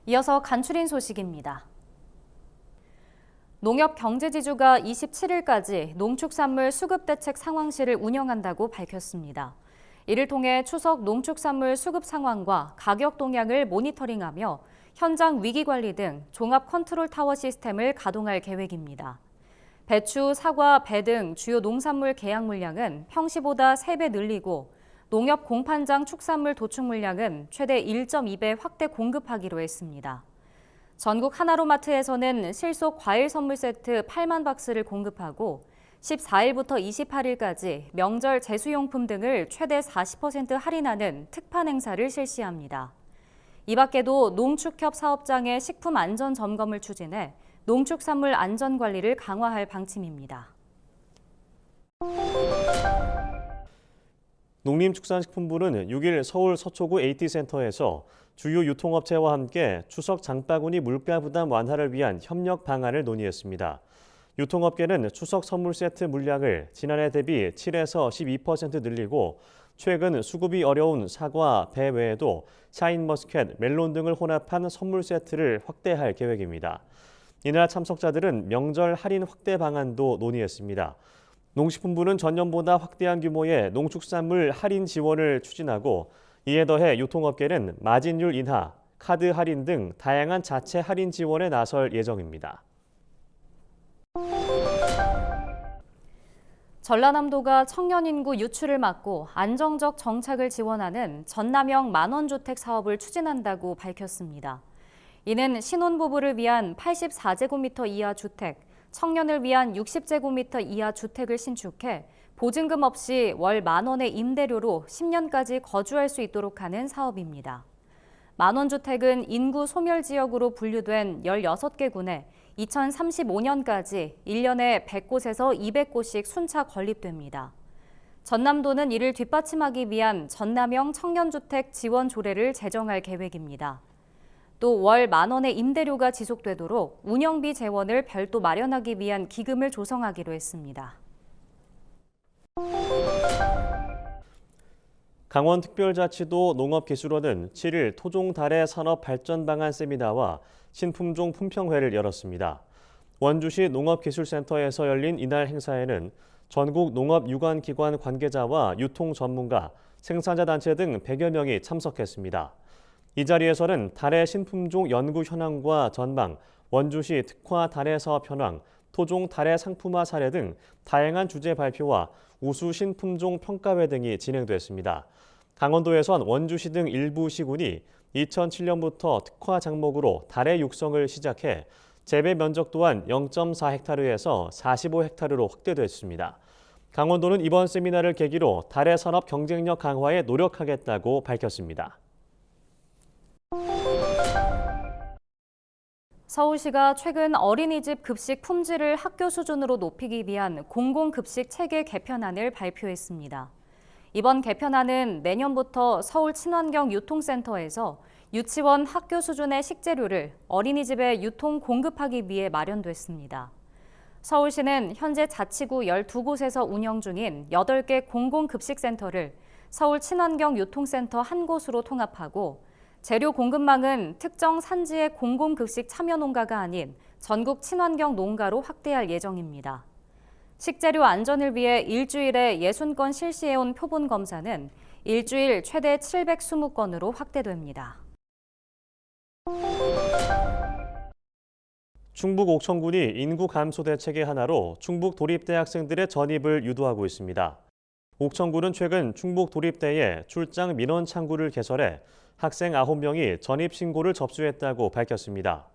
이어서 간추린 소식입니다. 농협경제지주가 27일까지 농축산물 수급대책 상황실을 운영한다고 밝혔습니다. 이를 통해 추석 농축산물 수급 상황과 가격 동향을 모니터링하며 현장 위기관리 등 종합 컨트롤 타워 시스템을 가동할 계획입니다. 배추, 사과, 배 등 주요 농산물 계약 물량은 평시보다 3배 늘리고 농협 공판장 축산물 도축 물량은 최대 1.2배 확대 공급하기로 했습니다. 전국 하나로마트에서는 실속 과일 선물 세트 8만 박스를 공급하고 14일부터 28일까지 명절 제수용품 등을 최대 40% 할인하는 특판 행사를 실시합니다. 이 밖에도 농축협 사업장의 식품 안전 점검을 추진해 농축산물 안전 관리를 강화할 방침입니다. 농림축산식품부는 6일 서울 서초구 AT센터에서 주요 유통업체와 함께 추석 장바구니 물가 부담 완화를 위한 협력 방안을 논의했습니다. 유통업계는 추석 선물 세트 물량을 지난해 대비 7에서 12% 늘리고 최근 수급이 어려운 사과, 배 외에도 샤인머스켓, 멜론 등을 혼합한 선물 세트를 확대할 계획입니다. 이날 참석자들은 명절 할인 확대 방안도 논의했습니다. 농식품부는 전년보다 확대한 규모의 농축산물 할인 지원을 추진하고 이에 더해 유통업계는 마진율 인하, 카드 할인 등 다양한 자체 할인 지원에 나설 예정입니다. 전라남도가 청년 인구 유출을 막고 안정적 정착을 지원하는 전남형 만원주택 사업을 추진한다고 밝혔습니다. 이는 신혼부부를 위한 84제곱미터 이하 주택, 청년을 위한 60제곱미터 이하 주택을 신축해 보증금 없이 월 10,000원의 임대료로 10년까지 거주할 수 있도록 하는 사업입니다. 만원주택은 인구 소멸 지역으로 분류된 16개 군에 2035년까지 1년에 100곳에서 200곳씩 순차 건립됩니다. 전남도는 이를 뒷받침하기 위한 전남형 청년주택 지원 조례를 제정할 계획입니다. 또 월 10,000원의 임대료가 지속되도록 운영비 재원을 별도 마련하기 위한 기금을 조성하기로 했습니다. 강원특별자치도 농업기술원은 7일 토종 다래 산업 발전 방안 세미나와 신품종 품평회를 열었습니다. 원주시 농업기술센터에서 열린 이날 행사에는 전국 농업유관기관 관계자와 유통 전문가, 생산자 단체 등 100여 명이 참석했습니다. 이 자리에서는 다래 신품종 연구 현황과 전망, 원주시 특화 다래 사업 현황, 토종 다래 상품화 사례 등 다양한 주제 발표와 우수 신품종 평가회 등이 진행됐습니다. 강원도에선 원주시 등 일부 시군이 2007년부터 특화 작목으로 다래 육성을 시작해 재배 면적 또한 0.4헥타르에서 45헥타르로 확대됐습니다. 강원도는 이번 세미나를 계기로 다래 산업 경쟁력 강화에 노력하겠다고 밝혔습니다. 서울시가 최근 어린이집 급식 품질을 학교 수준으로 높이기 위한 공공급식 체계 개편안을 발표했습니다. 이번 개편안은 내년부터 서울 친환경 유통센터에서 유치원 학교 수준의 식재료를 어린이집에 유통 공급하기 위해 마련됐습니다. 서울시는 현재 자치구 12곳에서 운영 중인 8개 공공급식센터를 서울 친환경 유통센터 한 곳으로 통합하고 재료 공급망은 특정 산지의 공공급식 참여 농가가 아닌 전국 친환경 농가로 확대할 예정입니다. 식재료 안전을 위해 일주일에 60건 실시해온 표본 검사는 일주일 최대 720건으로 확대됩니다. 충북 옥천군이 인구 감소 대책의 하나로 충북 도립대학생들의 전입을 유도하고 있습니다. 옥천군은 최근 충북 도립대에 출장 민원 창구를 개설해 학생 9명이 전입 신고를 접수했다고 밝혔습니다.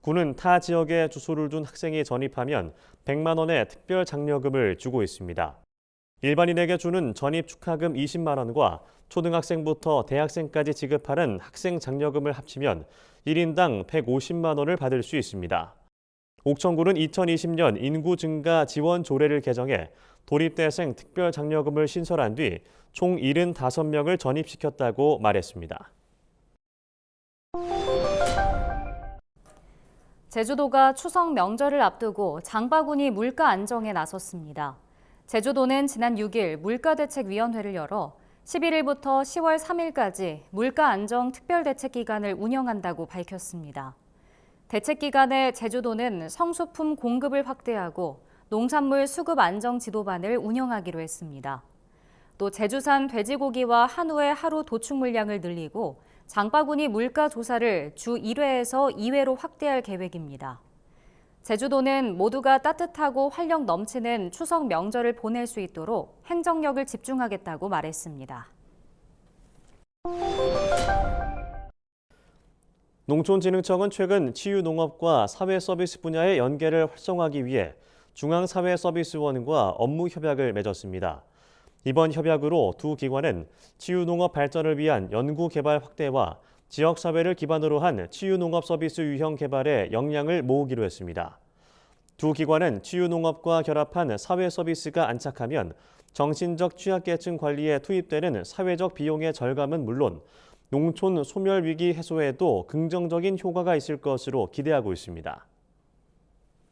군은 타 지역에 주소를 둔 학생이 전입하면 100만 원의 특별 장려금을 주고 있습니다. 일반인에게 주는 전입 축하금 20만 원과 초등학생부터 대학생까지 지급하는 학생 장려금을 합치면 1인당 150만 원을 받을 수 있습니다. 옥천군은 2020년 인구 증가 지원 조례를 개정해 도립대생 특별 장려금을 신설한 뒤 총 75명을 전입시켰다고 말했습니다. 제주도가 추석 명절을 앞두고 장바구니 물가 안정에 나섰습니다. 제주도는 지난 6일 물가대책위원회를 열어 11일부터 10월 3일까지 물가 안정 특별대책 기간을 운영한다고 밝혔습니다. 대책 기간에 제주도는 성수품 공급을 확대하고 농산물 수급 안정 지도반을 운영하기로 했습니다. 또 제주산 돼지고기와 한우의 하루 도축 물량을 늘리고 장바구니 물가 조사를 주 1회에서 2회로 확대할 계획입니다. 제주도는 모두가 따뜻하고 활력 넘치는 추석 명절을 보낼 수 있도록 행정력을 집중하겠다고 말했습니다. 농촌진흥청은 최근 치유농업과 사회서비스 분야의 연계를 활성화하기 위해 중앙사회서비스원과 업무 협약을 맺었습니다. 이번 협약으로 두 기관은 치유농업 발전을 위한 연구개발 확대와 지역사회를 기반으로 한 치유농업 서비스 유형 개발에 역량을 모으기로 했습니다. 두 기관은 치유농업과 결합한 사회서비스가 안착하면 정신적 취약계층 관리에 투입되는 사회적 비용의 절감은 물론 농촌 소멸 위기 해소에도 긍정적인 효과가 있을 것으로 기대하고 있습니다.